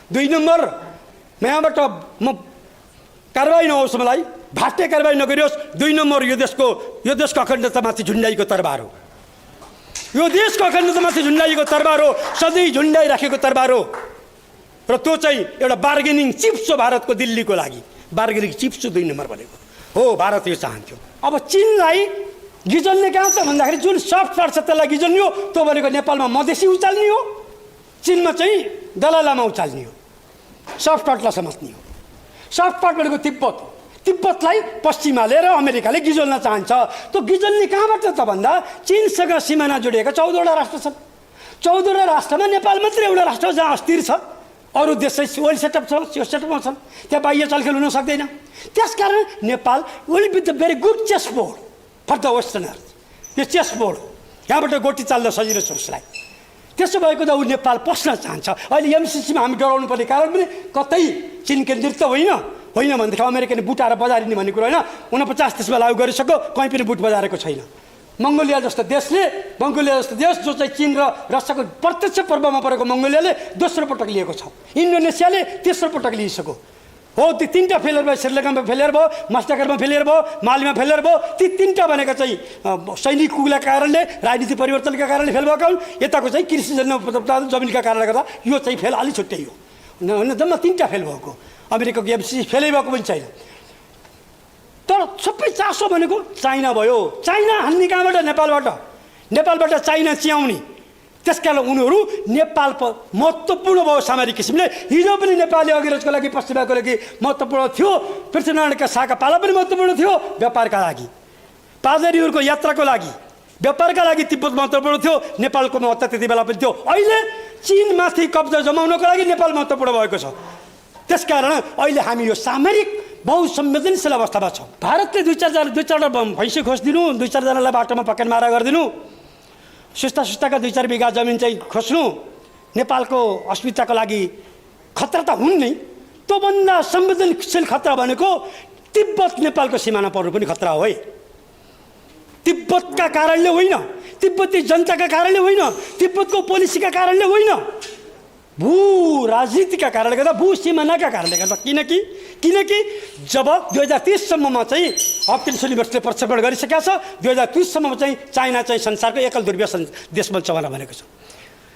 2 number यहाँबाट म कारबाही नहोस्, मलाई भाट्टे कारबाही नगरियोस्। 2 नम्बर यो देशको अखण्डतामाथि झुन्डाइएको तरबार हो। यो देशको अखण्डतामाथि झुन्डाइएको तरबार हो, सधैँ झुन्डाइराखेको तरबार हो। र त्यो चाहिँ एउटा बार्गेनिङ चिप्स हो भारतको, दिल्लीको लागि बार्गेनिङ चिप्स हो 2 नम्बर भनेको हो। भारत यो चाहन्थ्यो। अब चीनलाई गिजल्ने कहाँ त भन्दाखेरि जुन सफ्ट पार्ट छ त्यसलाई गिजल्ने हो। त्यो भनेको नेपालमा मधेसी उचाल्ने हो, चीनमा चाहिँ दलाइ लामा उचाल्ने हो, सफ्ट पार्टलाई समात्ने हो। सफ्ट पार्ट भनेको तिब्बत हो। तिब्बतलाई पश्चिमाले र अमेरिकाले गिजल्न चाहन्छ। त्यो गिजल्ने कहाँबाट त भन्दा चीनसँग सिमाना जोडिएका 14वटा राष्ट्र छन्। 14वटा राष्ट्रमा नेपाल मात्रै एउटा राष्ट्र जहाँ अस्थिर छ, अरू देश चाहिँ वेल सेटअप छ, त्यो सेटअपमा छन्, त्यहाँ बाह्य चलखेल हुन सक्दैन। त्यसकारण Nepal will be the very good chess board for the westerners. यो चेस बोर्ड हो, यहाँबाट गोटी चाल्न सजिलो छ उसलाई। त्यसो भएको त ऊ नेपाल पस्न चाहन्छ। अहिले एमसिसीमा हामी डराउनु पर्ने कारण पनि कतै चीन केन्द्रित त होइन भनेदेखि अमेरिकाले बुट आएर बजारिने भन्ने कुरो होइन। 49 देशमा लागू गरिसक्यो, कहीँ पनि बुट बजारेको छैन। मङ्गोलिया जस्तो देश जो चाहिँ चीन र रसियाको प्रत्यक्ष प्रभावमा परेको मङ्गोलियाले दोस्रो पटक लिएको छ। इन्डोनेसियाले तेस्रो पटक लिइसक्यो हो। ती 3टा फेलियर भयो, श्रीलङ्कामा फेलियर भयो, मस्ताकरमा फेलियर भयो, मालीमा फेलियर भयो। ती 3टा भनेका चाहिँ सैनिक कुगुलका कारणले, राजनीति परिवर्तनका कारणले फेल भएको हुन्। यताको चाहिँ कृषि जमिनका कारणले गर्दा यो चाहिँ फेल अलि छुट्टै हो। जम्मा 3टा फेल भएको। अमेरिकाको एमसिसी फेलै भएको पनि छैन। तर सबै चासो भनेको चाइना भयो। चाइना हान्ने कहाँबाट? नेपालबाट चाइना च्याउने। त्यसकारण उनीहरू नेपाल महत्त्वपूर्ण भयो सामरिक किसिमले। हिजो पनि नेपाली अङ्ग्रेजको लागि, पश्चिमाको लागि महत्त्वपूर्ण थियो। पृथ्वीनारायणका शाहका पाला पनि महत्त्वपूर्ण थियो व्यापारका लागि। पादरीहरूको यात्राको लागि, व्यापारका लागि तिब्बत महत्त्वपूर्ण थियो। नेपालको महत्त्व त्यति बेला पनि थियो। अहिले चीनमाथि कब्जा जमाउनको लागि नेपाल महत्त्वपूर्ण भएको छ। त्यसकारण अहिले हामी यो सामरिक बहुसंवेदनशील अवस्थामा छौँ। भारतले दुई चारवटा भैँसी खोजिदिनु, 2-4 जनालाई बाटोमा पकेट मारा गरिदिनु, सुस्ताका 2-4 बिघा जमिन चाहिँ खोज्नु नेपालको अस्मिताको लागि खतरा त हुन् नै। त्योभन्दा संवेदनशील खतरा भनेको तिब्बत नेपालको सिमाना पर्नु पनि खतरा हो है। तिब्बतका कारणले होइन, तिब्बती जनताका कारणले होइन, तिब्बतको पोलिसीका कारणले होइन, भू राजनीतिका कारणले गर्दा, भू सिमानाका कारणले गर्दा। किनकि जब 2030 सम्ममा चाहिँ हपकिन्स युनिभर्सिटीले प्रक्षेपण गरिसकेका छ, 2030 सम्ममा चाहिँ चाइना चाहिँ संसारको एकल ध्रुवीय देश बन्छ भनेको छ।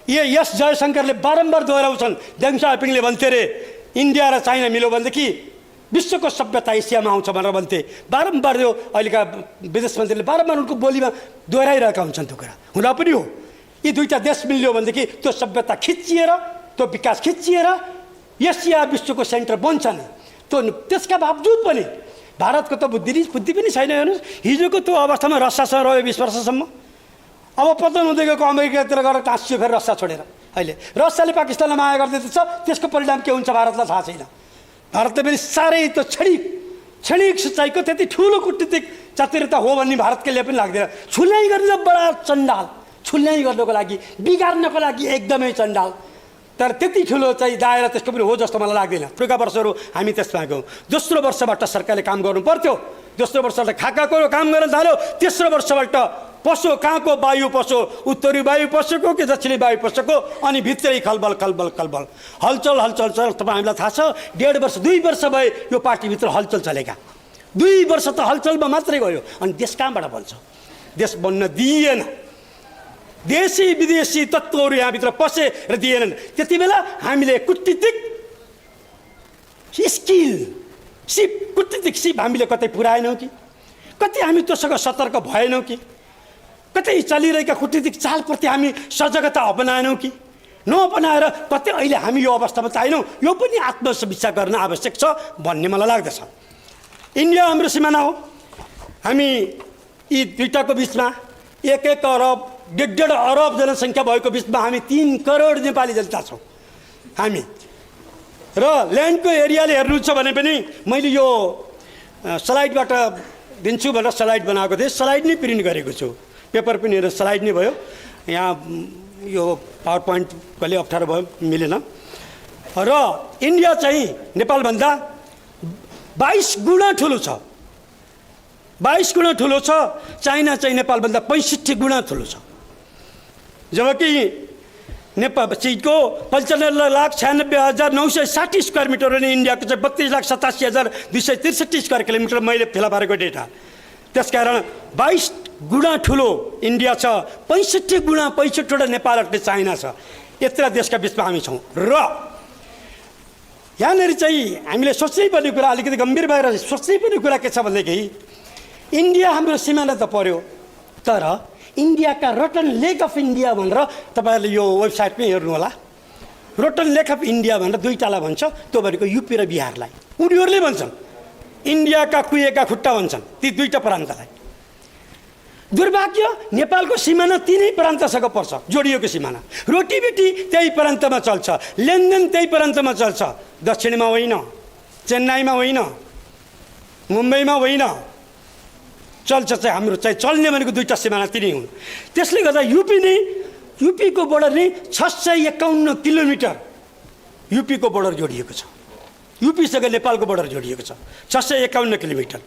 यस जयशङ्करले बारम्बार दोहोऱ्याउँछन्। देङ साओपिङले भन्थे रे इन्डिया र चाइना मिल्यो भनेदेखि विश्वको सभ्यता एसियामा आउँछ भनेर भन्थे। बारम्बार यो अहिलेका विदेश मन्त्रीले बारम्बार उनको बोलीमा दोहोऱ्याइरहेका हुन्छन्। त्यो कुरा हुँदा पनि हो। यी 2टा देश मिल्यो भनेदेखि त्यो सभ्यता खिचिएर, त्यो विकास खिचिएर एसिया विश्वको सेन्टर बन्छ नि। त्यसका बावजुद पनि भारतको त बुद्धि पनि छैन। हेर्नुहोस्, हिजोको त्यो अवस्थामा रसियासँग रह्यो 20 वर्षसम्म। अब पतन हुँदै गएको अमेरिकातिर गएर टाँसियो फेरि रसिया छोडेर। अहिले रसियाले पाकिस्तानलाई माया गर्दैछ, त्यसको परिणाम के हुन्छ भारतलाई थाहा छैन। भारतले पनि साह्रै त्यो क्षणिक सुचाइको त्यति ठुलो कुटनीतिक चातुर्यता हो भन्ने भारतले पनि लाग्दैन। छुल्याइ गर्न बडा चण्डाल, छुल्याइ गर्नको लागि, बिगार्नको लागि एकदमै चण्डाल। तर त्यति ठुलो चाहिँ दायरा त्यसको पनि हो जस्तो मलाई लाग्दैन। पुरा वर्षहरू हामी त्यसमा गयौँ। दोस्रो वर्षबाट सरकारले काम गर्नु पर्थ्यो। दोस्रो वर्षबाट खाकाको काम गर्न थाल्यो। तेस्रो वर्षबाट पस्यो, कहाँको वायु पस्यो, उत्तरी वायु पसेको कि दक्षिणी वायु पसेको, अनि भित्रै खलबल हलचल। तपाईँहरूलाई थाहा छ 1.5 वर्ष 2 वर्ष भए यो पार्टीभित्र हलचल चलेका। 2 वर्ष त हलचलमा मात्रै गयो। अनि देश कहाँबाट बन्छ? देश बन्न दिएन। देशी विदेशी तत्त्वहरू यहाँभित्र पसे र दिएनन्। त्यति बेला हामीले कुटनीतिक सिप हामीले कतै पुर्याएनौँ कि? कति हामी त्योसँग सतर्क भएनौँ कि? कतै चलिरहेका कुटनीतिक चालप्रति हामी सजगता अपनाएनौँ कि? नअपनाएर कतै अहिले हामी यो अवस्थामा चाहिनौँ। यो पनि आत्मसमीक्षा गर्न आवश्यक छ भन्ने मलाई लाग्दछ। इन्डिया हाम्रो सिमाना हो। हामी यी 2टाको बिचमा 1 अरब 1.5 अरब जनसङ्ख्या भएको बिचमा हामी 3 करोड नेपाली जनता छौँ हामी। र ल्यान्डको एरियाले हेर्नुहुन्छ भने पनि मैले यो स्लाइडबाट दिन्छु भनेर स्लाइड बनाएको थिएँ। स्लाइड नै प्रिन्ट गरेको छु, पेपर पनि हेरेर स्लाइड नै भयो। यहाँ यो पावर पोइन्ट कहिले अप्ठ्यारो भयो, मिलेन। र इन्डिया चाहिँ नेपालभन्दा 22 गुणा ठुलो छ। 22 गुणा ठुलो छ। चाइना चाहिँ नेपालभन्दा 65 गुणा ठुलो छ। जबकि नेपाल चीनको 95,96,960 स्क्वायर मिटर अनि इन्डियाको चाहिँ 32,87,263 स्क्वायर किलोमिटर मैले फेला पारेको डेटा। त्यसकारण 22 गुणा ठुलो इन्डिया छ, 65 गुणा 65वटा नेपाल अट्ने चाइना छ। यत्र देशका बिचमा हामी छौँ। र यहाँनिर चाहिँ हामीले सोच्नै पर्ने कुरा, अलिकति गम्भीर भएर सोच्नै पर्ने कुरा के छ भनेदेखि इन्डिया हाम्रो सिमाना त पर्यो, तर इन्डियाका रोटन लेक अफ इन्डिया भनेर तपाईँहरूले यो वेबसाइटमै हेर्नु होला। रोटन लेक अफ इन्डिया भनेर दुईटालाई भन्छ, त्यो भनेको युपी र बिहारलाई। उनीहरूले भन्छन् इन्डियाका कुहिएका खुट्टा भन्छन् ती दुईटा प्रान्तलाई। दुर्भाग्य नेपालको सिमाना तिनै प्रान्तसँग पर्छ, जोडिएको सिमाना। रोटीबेटी त्यही प्रान्तमा चल्छ, लेनदेन त्यही प्रान्तमा चल्छ। दक्षिणमा होइन, चेन्नाईमा होइन, मुम्बईमा होइन, चल्छ चाहिँ हाम्रो चाहिँ चल्ने भनेको दुईटा सिमाना तिनै हुन्। त्यसले गर्दा युपीको बोर्डर नै 651 किलोमिटर युपीको बोर्डर जोडिएको छ। युपीसँग नेपालको बोर्डर जोडिएको छ 651 किलोमिटर।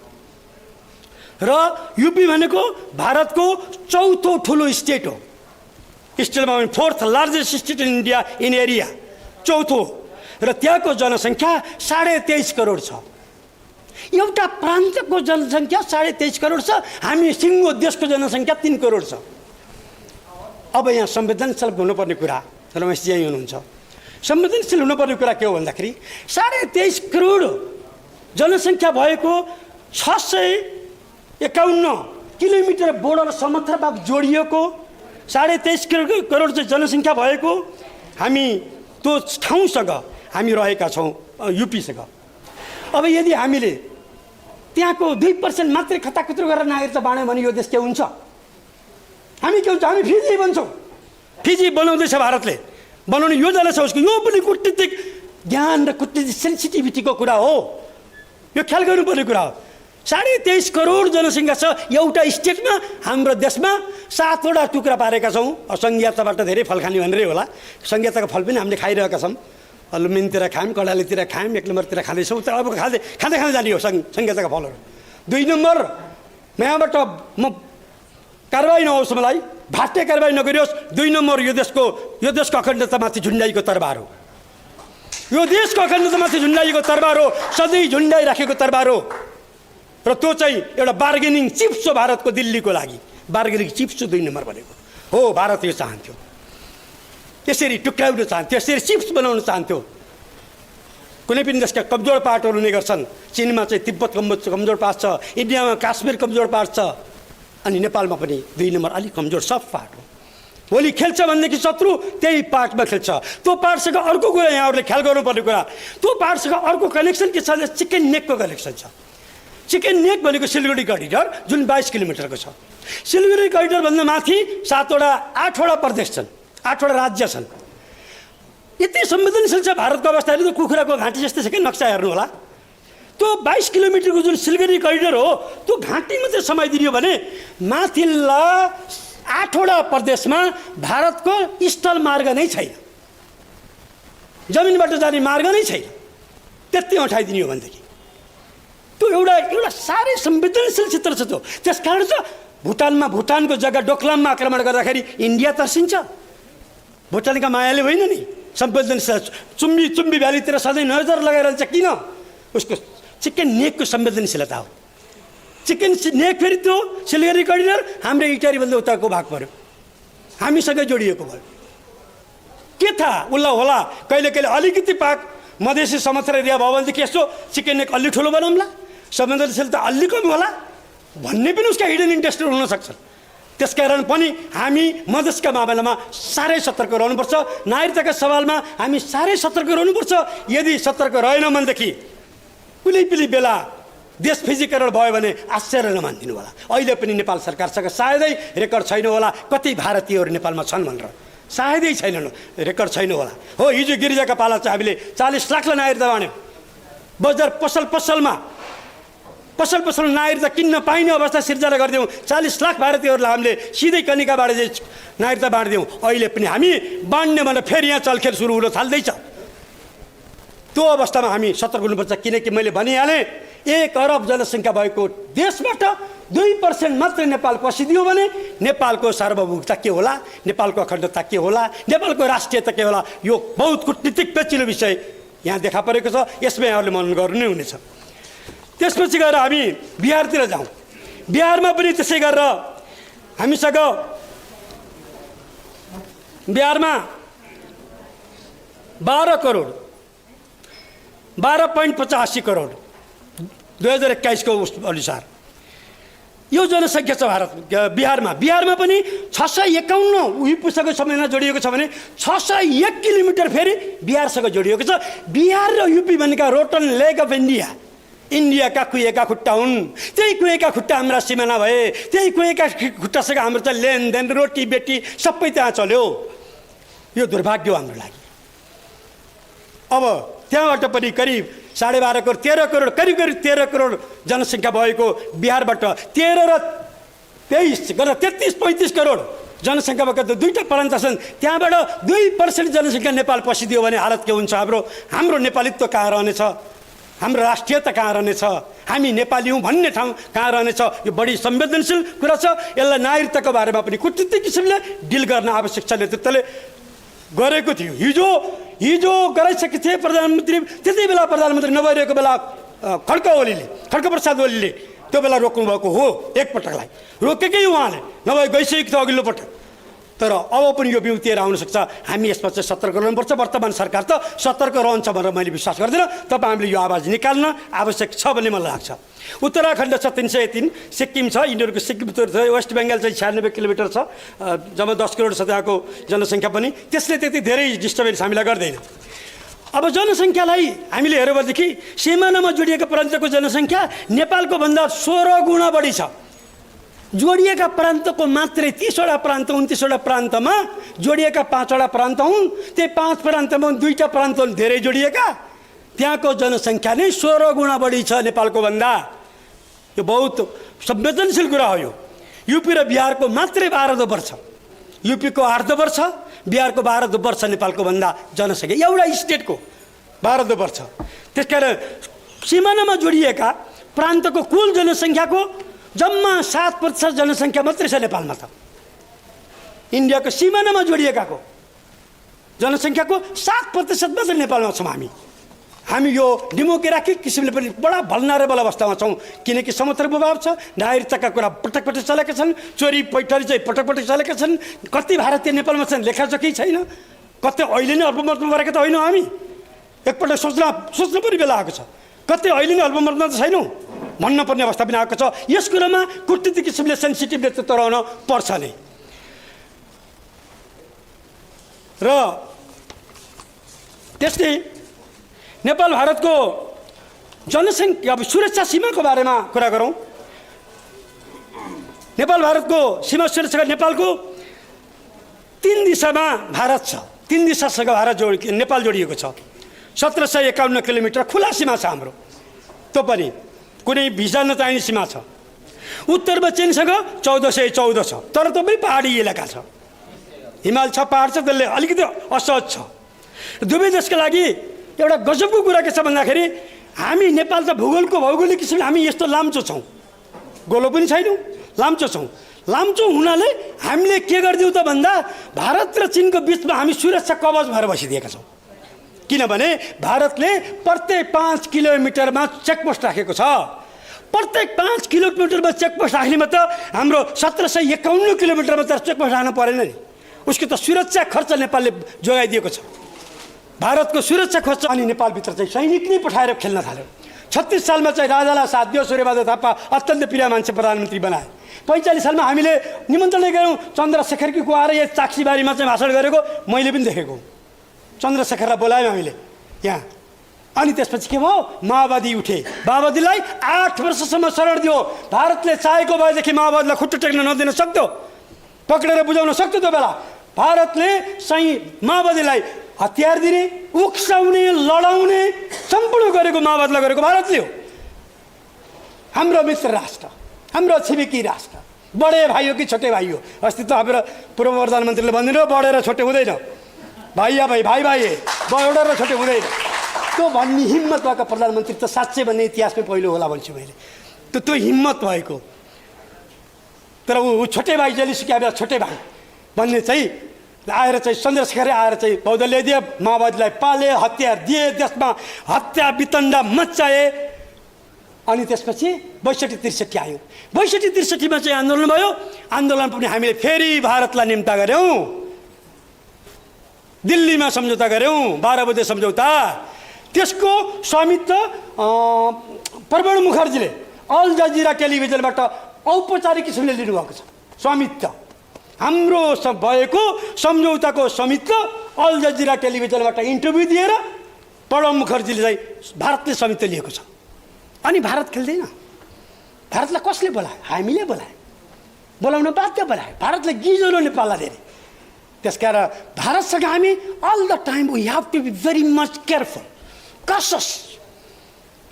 र युपी भनेको भारतको चौथो ठुलो स्टेट हो। स्टेटमा 4th largest state in India in area, चौथो। र त्यहाँको जनसङ्ख्या 23.5 करोड छ। एउटा प्रान्तको जनसङ्ख्या 23.5 करोड छ। हामी सिङ्गो देशको जनसङ्ख्या 3 करोड छ। अब यहाँ संवेदनशील हुनुपर्ने कुरा, रमेशजी यहीँ हुनुहुन्छ, संवेदनशील हुनुपर्ने कुरा के हो भन्दाखेरि 23.5 करोड जनसङ्ख्या भएको 651 किलोमिटर बोर्डर समुद्रभाग जोडिएको 23.5 करोड चाहिँ जनसङ्ख्या भएको हामी त्यो ठाउँसँग हामी रहेका छौँ, युपीसँग। अब यदि हामीले त्यहाँको 2% मात्रै खताखुत्रो गरेर नागरिकता बाँड्यो भने यो देश के हुन्छ? हामी के हुन्छ? हामी फिजी भन्छौँ। फिजी बनाउँदैछ भारतले, बनाउने योजना छ उसको। यो पनि कूटनीतिक ज्ञान र कूटनीतिक सेन्सिटिभिटीको कुरा हो, यो ख्याल गर्नुपर्ने कुरा हो। 23.5 करोड जनसङ्ख्या छ एउटा स्टेटमा। हाम्रो देशमा 7वटा टुक्रा पारेका छौँ। संघीयताबाट धेरै फल खाने भनेरै होला, संघीयताको फल पनि हामीले खाइरहेका छौँ। लुम्बिनीतिर खायौँ, कर्णालीतिर खायौँ, 1 नम्बरतिर खाँदैछौँ। तर अब खाँदै जाने हो संघीयताको फलहरू। 2 नम्बर, यहाँबाट म कारवाही नहोस्, मलाई भाट्टे कारवाही नगरियोस्। 2 नम्बर, यो देशको अखण्डतामाथि झुन्डाइएको तरबार हो। यो देशको अखण्डतामाथि झुन्डाइएको तरबार हो, सधैँ झुन्डाइराखेको तरबार हो। र त्यो चाहिँ एउटा बार्गेनिङ चिप्स हो भारतको, दिल्लीको लागि बार्गेनिङ चिप्स हो 2 नम्बर भनेको हो। भारत यो चाहन्थ्यो, यसरी टुक्राउन चाहन्थ्यो, यसरी चिप्स बनाउन चाहन्थ्यो। कुनै पनि देशका कमजोर पार्टहरू हुने गर्छन्। चीनमा चाहिँ तिब्बत कमजोर पार्ट छ, इन्डियामा काश्मीर कमजोर पार्ट छ, अनि नेपालमा पनि 2 नम्बर अलिक कमजोर सब पार्ट हो। भोलि खेल्छ भनेदेखि शत्रु त्यही पार्टमा खेल्छ। त्यो पार्टसँग अर्को कुरा यहाँहरूले ख्याल गर्नुपर्ने कुरा, त्यो पार्टसँग अर्को कनेक्सन के छ? चिकन नेकको कनेक्सन छ। चिकन नेक भनेको सिलगढी करिडर जुन 22 किलोमिटरको छ। सिलगढी करिडरभन्दा माथि 8वटा प्रदेश छन्, 8वटा राज्य छन्। यति संवेदनशील छ भारतको अवस्था। अहिले त कुखुराको घाँटी जस्तै छ कि नक्सा हेर्नु होला। त्यो 22 किलोमिटरको जुन सिलगढी करिडर हो, त्यो घाँटी मात्रै समाइदियो भने माथिल्ला 8वटा प्रदेशमा भारतको स्थल मार्ग नै छैन, जमिनबाट जाने मार्ग नै छैन। त्यति उठाइदिने हो भनेदेखि त्यो एउटा साह्रै संवेदनशील क्षेत्र छ त्यो। त्यसकारण त भुटानको जग्गा डोकलाममा आक्रमण गर्दाखेरि इन्डिया तर्सिन्छ। भुटानका मायाले होइन नि, संवेदनशील चुम्बी भ्यालीतिर सधैँ नजर लगाइरहन्छ। किन? उसको चिकन नेकको संवेदनशीलता हो। चिकन नेक फेरि त्यो सिलगढी करिडर हाम्रो इटारीभन्दा उताको भाग पर्यो, हामीसँगै जोडिएको भयो। के थाहा उल्ला होला कहिले अलिकति पाक मधेसी समथर एरिया भयो भनेदेखि यसो चिकन नेक अलि ठुलो बनाउँला, संवेदनशीलता अलि कम होला भन्ने पनि उसका हिडन इन्ट्रेस्टहरू हुनसक्छ। त्यसकारण पनि हामी मधेसका मामलामा साह्रै सतर्क रहनुपर्छ। नागरिकताका सवालमा हामी साह्रै सतर्क रहनुपर्छ। यदि सतर्क रहेन भनेदेखि कुनै पनि बेला देश फिजीकरण भयो भने आश्चर्य नमानिदिनु होला। अहिले पनि नेपाल सरकारसँग सायदै रेकर्ड छैन होला कति भारतीयहरू नेपालमा छन् भनेर, सायदै छैनन्, रेकर्ड छैन होला। हो, हिजो गिरिजाका पाला चाहिँ हामीले 40 लाखलाई नागरिकता बाँड्यौँ। बजार पसल नागरिकता किन्न पाइने अवस्था सिर्जना गरिदिउँ। 40 लाख भारतीयहरूलाई हामीले सिधै कनिकाबाट नागरिकता बाँडिदिउँ। अहिले पनि हामी बाँड्ने भनेर फेरि यहाँ चलखेल सुरु हुन थाल्दैछ। त्यो अवस्थामा हामी सतर्क हुनुपर्छ। किनकि मैले भनिहालेँ 1 अरब जनसङ्ख्या भएको देशबाट 2% मात्र नेपाल पसिदियो भने नेपालको सार्वभौमिकता के होला, नेपालको अखण्डता के होला, नेपालको राष्ट्रियता के होला, यो बहुत कूटनीतिक पेचिलो विषय यहाँ देखा परेको छ। यसमा यहाँहरूले मनन गर्नु नै हुनेछ। त्यसपछि गएर हामी बिहारतिर जाउँ। बिहारमा पनि त्यसै गरेर हामीसँग बिहारमा 12 करोड 12.85 करोड 2021 को अनुसार यो जनसङ्ख्या छ भारत बिहारमा पनि 651 युपीसँग समयमा जोडिएको छ भने 601 किलोमिटर फेरि बिहारसँग जोडिएको छ। बिहार र युपी भनेका रोटन लेग अफ इन्डियाका कुहेका खुट्टा हुन्। त्यही कुहेका खुट्टा हाम्रा सिमाना भए, त्यही कुहेका खुट्टासँग हाम्रो त लेनदेन रोटी बेटी सबै त्यहाँ चल्यो। यो दुर्भाग्य हो हाम्रो लागि। अब त्यहाँबाट पनि करिब 12.5 करोड 13 करोड करिब 13 करोड जनसङ्ख्या भएको बिहारबाट 13 र 23 गरेर 33-35 करोड जनसङ्ख्या भएको दुईटा प्रान्त छन्। त्यहाँबाट 2% जनसङ्ख्या नेपाल पसिदियो भने हालत के हुन्छ? हाम्रो नेपालीत्व कहाँ रहनेछ? हाम्रो राष्ट्रियता कहाँ रहनेछ? हामी नेपाली हौँ भन्ने ठाउँ कहाँ रहनेछ? यो बढी संवेदनशील कुरा छ। यसलाई नागरिकताको बारेमा पनि कुटनीतिक किसिमले डिल गर्न आवश्यक छ। नेतृत्वले गरेको थियो। हिजो गराइसकेको थिए प्रधानमन्त्री। त्यति बेला प्रधानमन्त्री नभइरहेको बेला खड्गप्रसाद ओलीले त्यो बेला रोक्नु भएको हो। एकपटकलाई रोकेकै उहाँले, नभए गइसकेको थियो अघिल्लो पटक। तर अब पनि यो बिउतिएर आउन सक्छ। हामी यसमा चाहिँ सतर्क रहनुपर्छ। वर्तमान सरकार त सतर्क रहन्छ भनेर मैले विश्वास गर्दिनँ। तपाईँहरूले यो आवाज निकाल्न आवश्यक छ भन्ने मलाई लाग्छ। उत्तराखण्ड छ 303, सिक्किम छ, यिनीहरूको सिक्किम वेस्ट बेङ्गाल चाहिँ 96 किलोमिटर छ, जब 10 करोड छ त्यहाँको जनसङ्ख्या पनि। त्यसले त्यति धेरै डिस्टर्बेन्स हामीलाई गर्दैन। अब जनसङ्ख्यालाई हामीले हेऱ्यौँ भनेदेखि सिमानामा जोडिएका प्रान्तको जनसङ्ख्या नेपालको भन्दा 16 गुणा बढी छ। जोडिएका प्रान्तको मात्रै 30वटा प्रान्त 29वटा प्रान्तमा जोडिएका 5वटा प्रान्त हुन्। त्यही 5 प्रान्तमा 2टा प्रान्त धेरै जोडिएका। त्यहाँको जनसङ्ख्या नै 16 गुणा बढी छ नेपालको भन्दा। यो बहुत संवेदनशील कुरा हो। यो युपी र बिहारको मात्रै 12 वर्ष, युपीको 8 वर्ष, बिहारको 12 वर्ष नेपालको भन्दा जनसङ्ख्या एउटा स्टेटको 12 वर्ष। त्यसकारण सिमानामा जोडिएका प्रान्तको कुल जनसङ्ख्याको जम्मा 7% जनसङ्ख्या मात्रै छ नेपालमा। त इन्डियाको सिमानामा जोडिएकाको जनसङ्ख्याको 7% मात्रै नेपालमा छौँ हामी यो डेमोक्रेटिक किसिमले पनि बडा भल्नरेबल अवस्थामा छौँ। किनकि समर्थक प्रभाव छ, नागरिकताका कुरा पटक चलेका छन्, चोरी पैठरी चाहिँ पटक चलेका छन्। कति भारतीय नेपालमा छन् लेखाजोखै छैन। कतै अहिले नै अल्पमतमा गरेका त होइन हामी। एकपल्ट सोच्नु पनि बेला आएको छ। कतै अहिले नै अल्पमतमा त छैनौँ भन्न पर्ने अवस्था पनि आएको छ। यस कुरामा कूटनीतिक किसिमले सेन्सिटिभ नेतृत्व रहन पर्छ नै। र त्यस्तै नेपाल भारतको जनसङ्ख्या अब सुरक्षा सीमाको बारेमा कुरा गरौँ। नेपाल भारतको सीमा सुरक्षा नेपालको 3 दिशामा भारत छ। 3 दिशासँग नेपाल जोडिएको छ। 1751 किलोमिटर खुला सीमा छ हाम्रो। त्यो पनि कुनै भिजा नचाहिने सीमा छ। उत्तरमा चीनसँग 1414 छ, तर त्यो पनि पहाडी इलाका छ। हिमाल छ, पहाड छ, त्यसले अलिकति असहज छ। दुवै देशका लागि एउटा गजबको कुरा के छ भन्दाखेरि हामी नेपाल त भौगोलिक किसिमले हामी यस्तो लाम्चो छौँ। गोलो पनि छैनौँ, लाम्चो छौँ। लाम्चो हुनाले हामीले के गरिदिउँ त भन्दा भारत र चीनको बिचमा हामी सुरक्षा कवच भएर बसिदिएका छौँ। किनभने भारतले प्रत्येक 5 किलोमिटरमा चेकपोस्ट राखेको छ। प्रत्येक 5 किलोमिटरमा चेकपोस्ट राख्नेमा त हाम्रो 1751 किलोमिटरमा त चेकपोस्ट राख्नु परेन नि। उसको त सुरक्षा खर्च नेपालले जोगाइदिएको छ। भारतको सुरक्षा खर्च अनि नेपालभित्र चाहिँ सैनिक नै पठाएर खेल्न थाल्यो। 36 सालमा चाहिँ राजालाई साथ दियो, सूर्यबहादुर थापा अत्यन्त प्रिय मान्छे प्रधानमन्त्री बनाए। 45 सालमा हामीले निमन्त्रणै गऱ्यौँ। चन्द्रशेखरकी आएर यहाँ चाक्सीबारीमा चाहिँ भाषण गरेको मैले पनि देखेको। चन्द्रशेखरलाई बोलायौँ हामीले यहाँ। अनि त्यसपछि के भयो? माओवादी उठे। माओवादीलाई 8 वर्षसम्म शरण दियो। भारतले चाहेको भएदेखि माओवादीलाई खुट्टो टेक्न नदिन सक्थ्यो, पक्रेर बुझाउन सक्थ्यो। त्यो बेला भारतले चाहिँ माओवादीलाई हतियार दिने, उक्साउने, लडाउने सम्पूर्ण गरेको माओवादीलाई गरेको भारतले हो। हाम्रो मित्र राष्ट्र, हाम्रो छिमेकी राष्ट्र, बडे भाइ हो कि छोटे भाइ हो? अस्ति त हाम्रो पूर्व प्रधानमन्त्रीले भनिदिनु बढेर छोटे हुँदैन, भाइ या भाइ, भाइ भाइ बढेर छोटे हुँदैन। त्यो भन्ने हिम्मत भएको प्रधानमन्त्री त साँच्चै भन्ने इतिहासमै पहिलो होला भन्छु मैले। त्यो हिम्मत भएको, तर ऊ छोटे भाइ जेलिसुकै बेला छोटे भाइ भन्ने चाहिँ आएर चाहिँ चन्द्रशेखरले आएर चाहिँ बौद्ध ल्याइदिए, माओवादीलाई पाले, हतियार दिए, देशमा हत्या वितण्डा मच्चाए। अनि त्यसपछि 62-63 आयो। 62-63मा चाहिँ आन्दोलन भयो। आन्दोलन पनि हामीले फेरि भारतलाई निम्ता गऱ्यौँ, दिल्लीमा सम्झौता गऱ्यौँ, 12 बुँदे सम्झौता। त्यसको स्वामित्व प्रबण मुखर्जीले अल जजिरा टेलिभिजनबाट औपचारिक किसिमले लिनुभएको छ। स्वामित्व हाम्रो भएको सम्झौताको स्वामित्व अल जजिरा टेलिभिजनबाट इन्टरभ्यू दिएर प्रणब मुखर्जीले चाहिँ भारतले स्वामित्व लिएको छ। अनि भारत खेल्दैन। भारतलाई कसले बोलायो? हामीले बोलायो, बोलाउन बाध्य बोलायो। भारतले गिजोलो नेपाललाई धेरै। त्यसकारण भारतसँग हामी all the time we have to be very much careful, कसस।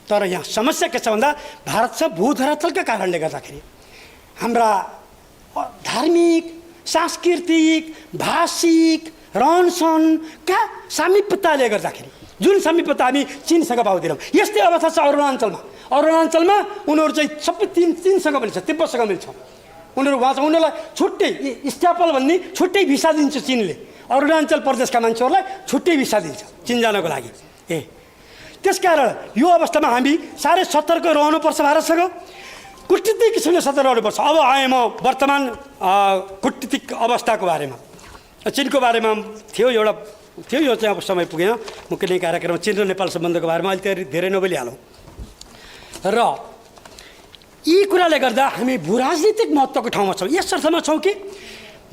तर यहाँ समस्या के छ भन्दा भारतसँग भूधरातलका कारणले गर्दाखेरि हाम्रा धार्मिक, सांस्कृतिक, भाषिक, रहनसहनका सामिप्यताले गर्दाखेरि, जुन सामिप्यता हामी चिनसँग पाउँदैनौँ। यस्तै अवस्था छ अरुणाञ्चलमा। अरुणाञ्चलमा उनीहरू चाहिँ सबै चिनसँग मिल्छ, तिब्बतसँग मिल्छ। उनीहरू वहाँ चाहिँ उनीहरूलाई छुट्टै स्ट्यापल भन्ने छुट्टै भिसा दिन्छ चिनले। अरुणाञ्चल प्रदेशका मान्छेहरूलाई छुट्टै भिसा दिन्छ चिन जानको लागि। त्यसकारण यो अवस्थामा हामी साह्रै सतर्क रहनुपर्छ। भारतसँग कूटनीतिक किसिमले सतर्क रहनुपर्छ। अब आएँ म वर्तमान कूटनीतिक अवस्थाको बारेमा। चिनको बारेमा थियो एउटा थियो, यो चाहिँ अब समय पुगेन। म कुनै कार्यक्रम चिन र नेपाल सम्बन्धको बारेमा अहिले धेरै नबोलिहालौँ। र यी कुराले गर्दा हामी भूराजनीतिक महत्त्वको ठाउँमा छौँ। यस अर्थमा छौँ कि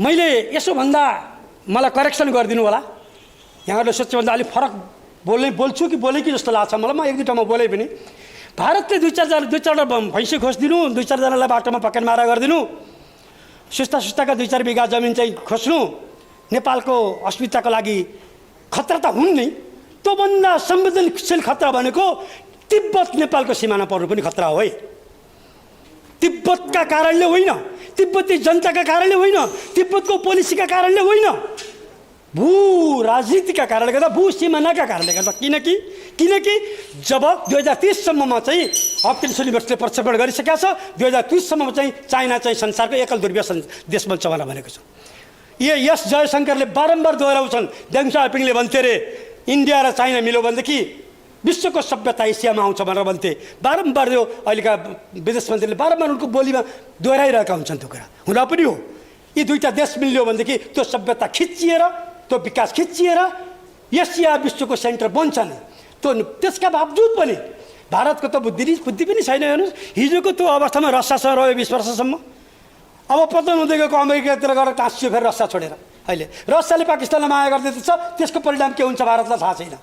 मैले यसो भन्दा मलाई करेक्सन गरिदिनु होला। यहाँहरूले सोच्यो भन्दा अलिक फरक बोल्छु कि बोलेँ कि जस्तो लाग्छ मलाई। म 1-2 ठाउँमा बोलेँ पनि। भारतले 2-4वटा भैँसी खोज्दिनु, 2-4जनालाई बाटोमा पकेट मारा गरिदिनु, सुस्ताका 2-4 बिघा जमिन चाहिँ खोज्नु, नेपालको अस्मिताको लागि खतरा त हुन् नै। त्योभन्दा संवेदनशील खतरा भनेको तिब्बत नेपालको सिमाना पर्नु पनि खतरा हो है। तिब्बतका कारणले होइन, तिब्बती जनताका कारणले होइन, तिब्बतको पोलिसीका कारणले होइन, भू राजनीतिका कारणले गर्दा, भू सिमानाका कारणले गर्दा। किनकि जब 2030सम्ममा चाहिँ हपकिन्स युनिभर्सिटीले प्रक्षेपण गरिसकेका छ, 2030सम्ममा चाहिँ चाइना चाहिँ संसारको एकल ध्रुवीय देश बन्छ भनेको छ। यस जयशङ्करले बारम्बार दोहोऱ्याउँछन्। देङ साओपिङले भन्थे रे इन्डिया र चाइना मिल्यो भनेदेखि विश्वको सभ्यता एसियामा आउँछ भनेर भन्थे। बारम्बार यो अहिलेका विदेश मन्त्रीले बारम्बार उनको बोलीमा दोहोऱ्याइरहेका हुन्छन्। त्यो कुरा हुँदा पनि हो। यी 2टा देश मिल्यो भनेदेखि त्यो सभ्यता खिचिएर, त्यो विकास खिचिएर एसिया विश्वको सेन्टर बन्छ नै। त्यसका बावजुद पनि भारतको त बुद्धि पनि छैन। हेर्नुहोस्, हिजोको त्यो अवस्थामा रसियासँग रह्यो 20 वर्षसम्म। अब पतन हुँदै गएको अमेरिकातिर गएर टाँसियो फेरि रसिया छोडेर। अहिले रसियाले पाकिस्तानलाई माया गर्दैछ, त्यसको परिणाम के हुन्छ भारतलाई थाहा छैन।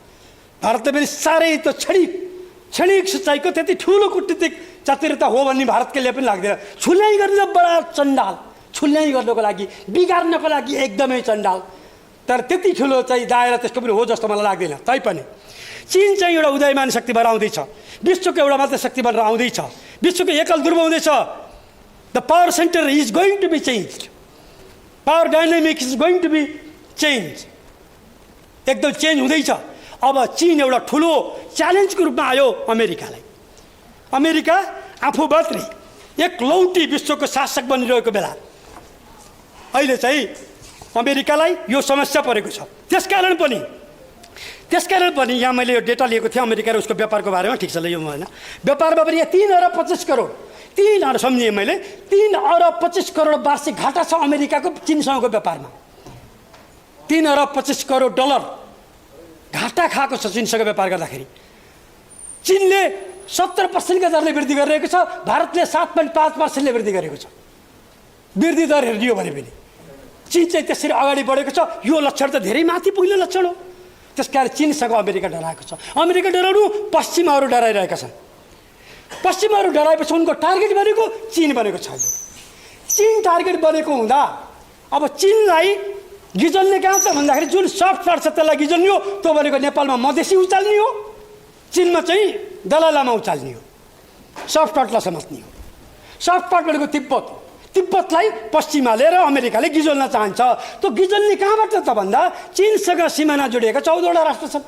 भारतले पनि साह्रै त्यो क्षणिक सुचाइको त्यति ठुलो कूटनीतिक चातुर्यता हो भन्ने भारतले पनि लाग्दैन। छुल्याइ गर्ने बडा चण्डाल, छुल्याइ गर्नको लागि, बिगार्नको लागि एकदमै चण्डाल। तर त्यति ठुलो चाहिँ दायरा त्यसको पनि हो जस्तो मलाई लाग्दैन। तैपनि चीन चाहिँ एउटा उदयमान शक्ति भएर आउँदैछ, विश्वको एउटा मात्र शक्ति बनेर आउँदैछ, विश्वको एकल ध्रुव हुँदैछ। The power centre is going to be change, power dynamics is going to be change, एकदम चेन्ज हुँदैछ। अब चीन एउटा ठुलो च्यालेन्जको रूपमा आयो अमेरिकालाई। अमेरिका आफू मात्रै एकलौटी विश्वको शासक बनिरहेको बेला अहिले चाहिँ अमेरिकालाई यो समस्या परेको छ। त्यसकारण पनि यहाँ मैले यो डेटा लिएको थिएँ अमेरिका र उसको व्यापारको बारेमा। ठिक छ ल, यो होइन व्यापारमा पनि यहाँ 3 अरब 25 करोड, 3 अरब सम्झिएँ मैले, 3 अरब 25 करोड वार्षिक घाटा छ अमेरिकाको चिनसँगको व्यापारमा। 3 अरब 25 करोड डलर घाटा खाएको छ चिनसँग व्यापार गर्दाखेरि। चिनले 70% दरले वृद्धि गरिरहेको छ, भारतले 7.5%ले वृद्धि गरेको छ। वृद्धि दर हेरियो भने पनि चीन चाहिँ त्यसरी अगाडि बढेको छ। यो लक्षण त धेरै माथि पुग्ने लक्षण हो। त्यसकारण चीनसँग अमेरिका डराएको छ। अमेरिका डराउनु, पश्चिमाहरू डराइरहेका छन्। पश्चिमाहरू डराएपछि उनको टार्गेट बनेको चीन बनेको छ। चीन टार्गेट बनेको हुँदा अब चीनलाई गिजल्ने कहाँ छ भन्दाखेरि जुन सफ्ट पार्ट छ त्यसलाई गिजल्ने हो। त्यो भनेको नेपालमा मधेसी उचाल्ने हो, चीनमा चाहिँ दलाइ लामा उचाल्ने हो, सफ्ट पार्टलाई समात्ने हो। सफ्ट पार्ट भनेको तिब्बतलाई पश्चिमाले र अमेरिकाले गिजल्न चाहन्छ। त्यो गिजल्ने कहाँबाट त भन्दा चीनसँग सिमाना जोडिएका 14वटा राष्ट्र छन्।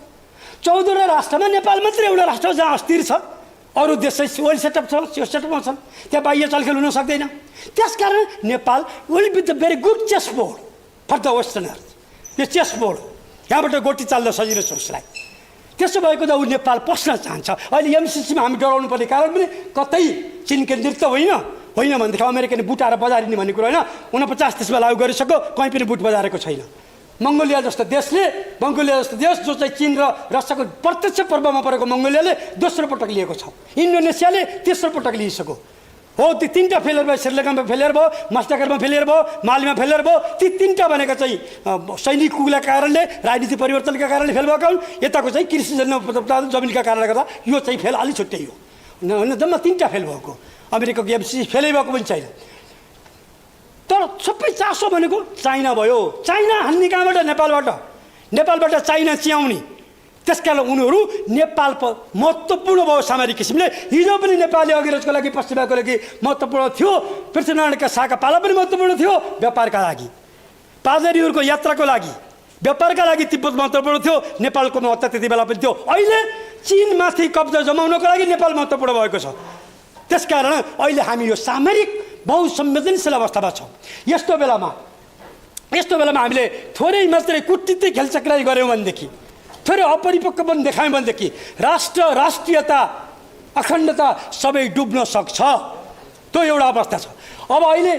14 राष्ट्रमा नेपाल मात्रै एउटा राष्ट्र जहाँ अस्थिर छ, अरू देश चाहिँ वेल सेटअप छ, त्यो सेटअपमा छन्, त्यहाँ बाह्य चलखेल हुन सक्दैन। त्यसकारण Nepal will be the very good chess board for the westerners. यो चेस बोर्ड यहाँबाट गोटी चाल्न सजिलो छ उसलाई। त्यसो भएको त ऊ नेपाल पस्न चाहन्छ। अहिले एमसिसीमा हामी डराउनु पर्ने कारण पनि कतै चीन केन्द्रित त होइन भनेदेखि अमेरिकाले बुट आएर बजारिने भन्ने कुरो होइन। 49 देशमा लागू गरिसक्यो, कहीँ पनि बुट बजारेको छैन। मङ्गोलिया जस्तो देश जो चाहिँ चीन र रसियाको प्रत्यक्ष प्रभावमा परेको मङ्गोलियाले दोस्रो पटक लिएको छ। इन्डोनेसियाले तेस्रो पटक लिइसक्यो। हो, ती 3टा फेलियर भयो। श्रीलङ्कामा फेलियर भयो, मस्ताकरमा फेलियर भयो, मालीमा फेलियर भयो। ती 3टा भनेको चाहिँ सैनिक कुगुलका कारणले, राजनीति परिवर्तनका कारणले फेल भएको हुन्। यताको चाहिँ कृषि जमिनका कारणले गर्दा यो चाहिँ फेल अलि छुट्टै हो। जम्मा 3टा फेल भएको। अमेरिकाको एमसिसी फेलै भएको पनि छैन। तर सबै चासो भनेको चाइना भयो। चाइना हान्ने कहाँबाट? नेपालबाट चाइना च्याउने। त्यसकारण उनीहरू नेपाल महत्त्वपूर्ण भयो सामरिक किसिमले। हिजो पनि नेपाली अङ्ग्रेजको लागि, पश्चिमाको लागि महत्त्वपूर्ण थियो। पृथ्वीनारायणका शाहका पाला पनि महत्त्वपूर्ण थियो व्यापारका लागि। पादरीहरूको यात्राको लागि, व्यापारका लागि तिब्बत महत्त्वपूर्ण थियो। नेपालको महत्त्व त्यति बेला पनि थियो। अहिले चीनमाथि कब्जा जमाउनको लागि नेपाल महत्त्वपूर्ण भएको छ। त्यसकारण अहिले हामी यो सामरिक बहुसंवेदनशील अवस्थामा छौँ। यस्तो बेलामा हामीले थोरै मात्रै कुटनीतिक खेलचक्राइ गऱ्यौँ भनेदेखि, थोरै अपरिपक्व पनि देखायौँ भनेदेखि राष्ट्रियता, अखण्डता सबै डुब्न सक्छ। त्यो एउटा अवस्था छ। अब अहिले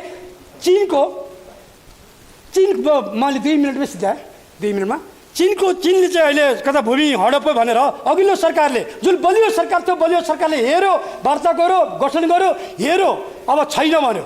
मैले 2 मिनट बेसी दिएँ, 2 मिनटमा चीनले चाहिँ अहिले कता भूमि हडप भनेर अघिल्लो सरकारले, जुन बलियो सरकार थियो, बलियो सरकारले हेऱ्यो, वार्ता गर्यो, गठन गर्यो, हेऱ्यो, अब छैन भन्यो।